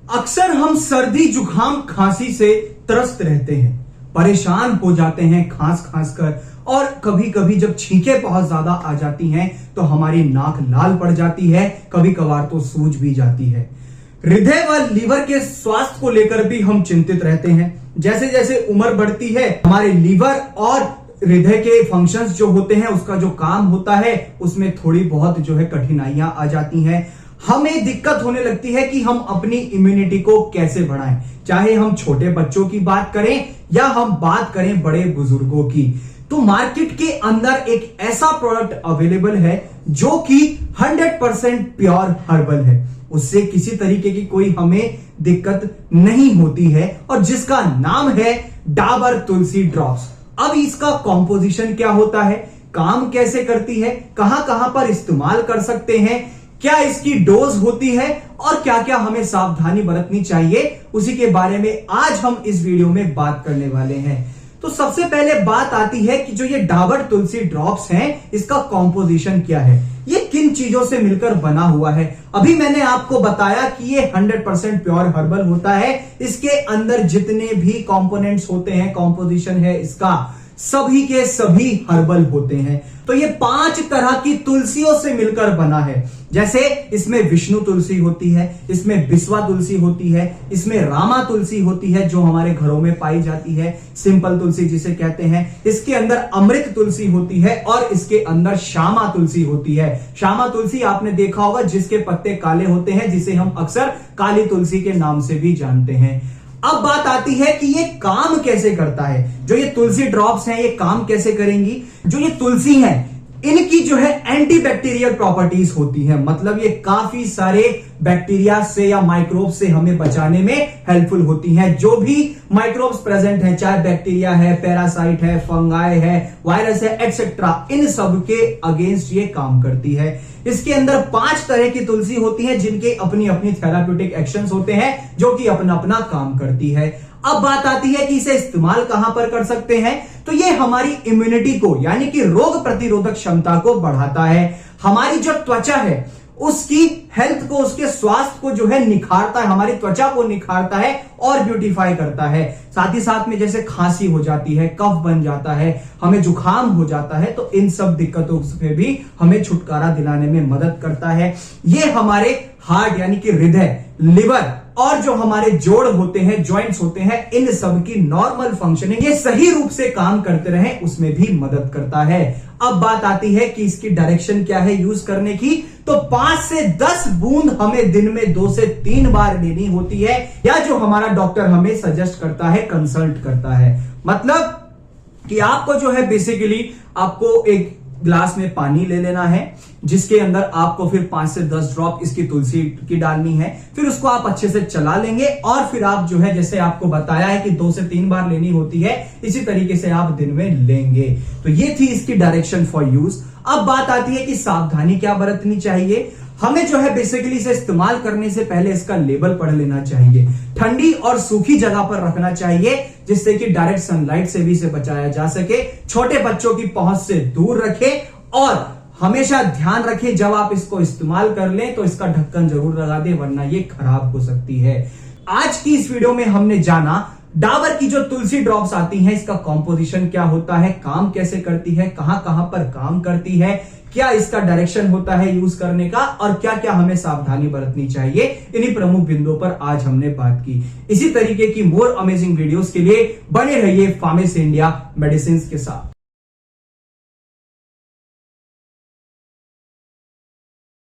अक्सर हम सर्दी जुकाम खांसी से त्रस्त रहते हैं, परेशान हो जाते हैं खांस खांस कर, और कभी कभी जब छींकें बहुत ज्यादा आ जाती हैं तो हमारी नाक लाल पड़ जाती है, कभी कभार तो सूज भी जाती है। हृदय व लीवर के स्वास्थ्य को लेकर भी हम चिंतित रहते हैं। जैसे जैसे उम्र बढ़ती है हमारे लीवर और हृदय के फंक्शंस जो होते हैं, उसका जो काम होता है, उसमें थोड़ी बहुत जो है कठिनाइयां आ जाती हैं। हमें दिक्कत होने लगती है कि हम अपनी इम्यूनिटी को कैसे बढ़ाएं, चाहे हम छोटे बच्चों की बात करें या हम बात करें बड़े बुजुर्गों की। तो मार्केट के अंदर एक ऐसा प्रोडक्ट अवेलेबल है जो कि 100% प्योर हर्बल है, उससे किसी तरीके की कोई हमें दिक्कत नहीं होती है, और जिसका नाम है डाबर तुलसी ड्रॉप्स। अब इसका कॉम्पोजिशन क्या होता है, काम कैसे करती है, कहां कहां पर इस्तेमाल कर सकते हैं, क्या इसकी डोज होती है और क्या क्या हमें सावधानी बरतनी चाहिए, उसी के बारे में आज हम इस वीडियो में बात करने वाले हैं। तो सबसे पहले बात आती है कि जो ये डाबर तुलसी ड्रॉप्स हैं, इसका कॉम्पोजिशन क्या है, ये किन चीजों से मिलकर बना हुआ है। अभी मैंने आपको बताया कि ये 100% प्योर हर्बल होता है। इसके अंदर जितने भी कंपोनेंट्स होते हैं, कॉम्पोजिशन है इसका, सभी के सभी हर्बल होते हैं। तो ये 5 तरह की तुलसियों से मिलकर बना है। जैसे इसमें विष्णु तुलसी होती है, इसमें बिस्वा तुलसी होती है, इसमें रामा तुलसी होती है जो हमारे घरों में पाई जाती है, सिंपल तुलसी जिसे कहते हैं। इसके अंदर अमृत तुलसी होती है और इसके अंदर श्यामा तुलसी होती है। श्यामा तुलसी आपने देखा होगा, जिसके पत्ते काले होते हैं, जिसे हम अक्सर काली तुलसी के नाम से भी जानते हैं। अब बात आती है कि ये काम कैसे करता है। जो ये तुलसी ड्रॉप्स हैं, ये काम कैसे करेंगी। जो ये तुलसी हैं, इनकी जो है एंटीबैक्टीरियल प्रॉपर्टीज होती है, मतलब ये काफी सारे बैक्टीरिया से या माइक्रोब्स से हमें बचाने में हेल्पफुल होती हैं। जो भी माइक्रोब्स प्रेजेंट हैं, चाहे बैक्टीरिया है, पैरासाइट है, फंगाई है, वायरस है, एक्सेट्रा, इन सब के अगेंस्ट ये काम करती है। इसके अंदर 5 तरह की तुलसी होती है जिनके अपनी अपनी थेराप्यूटिक एक्शंस होते हैं, जो कि अपना अपना काम करती है। अब बात आती है कि इसे इस्तेमाल कहां पर कर सकते हैं। तो ये हमारी इम्यूनिटी को, यानी कि रोग प्रतिरोधक क्षमता को बढ़ाता है। हमारी जो त्वचा है उसकी हेल्थ को, उसके स्वास्थ्य को जो है निखारता है, हमारी त्वचा को निखारता है और ब्यूटीफाई करता है। साथ ही साथ में जैसे खांसी हो जाती है, कफ बन जाता है, हमें जुकाम हो जाता है, तो इन सब दिक्कतों से भी हमें छुटकारा दिलाने में मदद करता है। ये हमारे हार्ट यानी कि हृदय, लिवर और जो हमारे जोड़ होते हैं, जॉइंट्स होते हैं, इन सब की नॉर्मल फंक्शनिंग, ये सही रूप से काम करते रहे, उसमें भी मदद करता है। अब बात आती है कि इसकी डायरेक्शन क्या है यूज करने की। तो 5 से 10 बूंद हमें दिन में 2 से 3 बार लेनी होती है, या जो हमारा डॉक्टर हमें सजेस्ट करता है, कंसल्ट करता है। मतलब कि आपको जो है बेसिकली आपको एक ग्लास में पानी ले लेना है, जिसके अंदर आपको फिर 5 से 10 ड्रॉप इसकी तुलसी की डालनी है। फिर उसको आप अच्छे से चला लेंगे और फिर आप जो है, जैसे आपको बताया है कि 2 से 3 बार लेनी होती है, इसी तरीके से आप दिन में लेंगे। तो ये थी इसकी डायरेक्शन फॉर यूज। अब बात आती है कि सावधानी क्या बरतनी चाहिए। हमें जो है बेसिकली इसे इस्तेमाल करने से पहले इसका लेबल पढ़ लेना चाहिए, ठंडी और सूखी जगह पर रखना चाहिए, जिससे कि डायरेक्ट सनलाइट से भी इसे बचाया जा सके। छोटे बच्चों की पहुंच से दूर रखें और हमेशा ध्यान रखें जब आप इसको इस्तेमाल कर लें तो इसका ढक्कन जरूर लगा दें, वरना ये खराब हो सकती है। आज की इस वीडियो में हमने जाना डाबर की जो तुलसी ड्रॉप्स आती हैं, इसका कॉम्पोजिशन क्या होता है, काम कैसे करती है, कहां कहां पर काम करती है, क्या इसका डायरेक्शन होता है यूज करने का, और क्या क्या हमें सावधानी बरतनी चाहिए। इन्हीं प्रमुख बिंदुओं पर आज हमने बात की। इसी तरीके की मोर अमेजिंग वीडियोस के लिए बने रहिए फार्मेसी इंडिया मेडिसिन के साथ।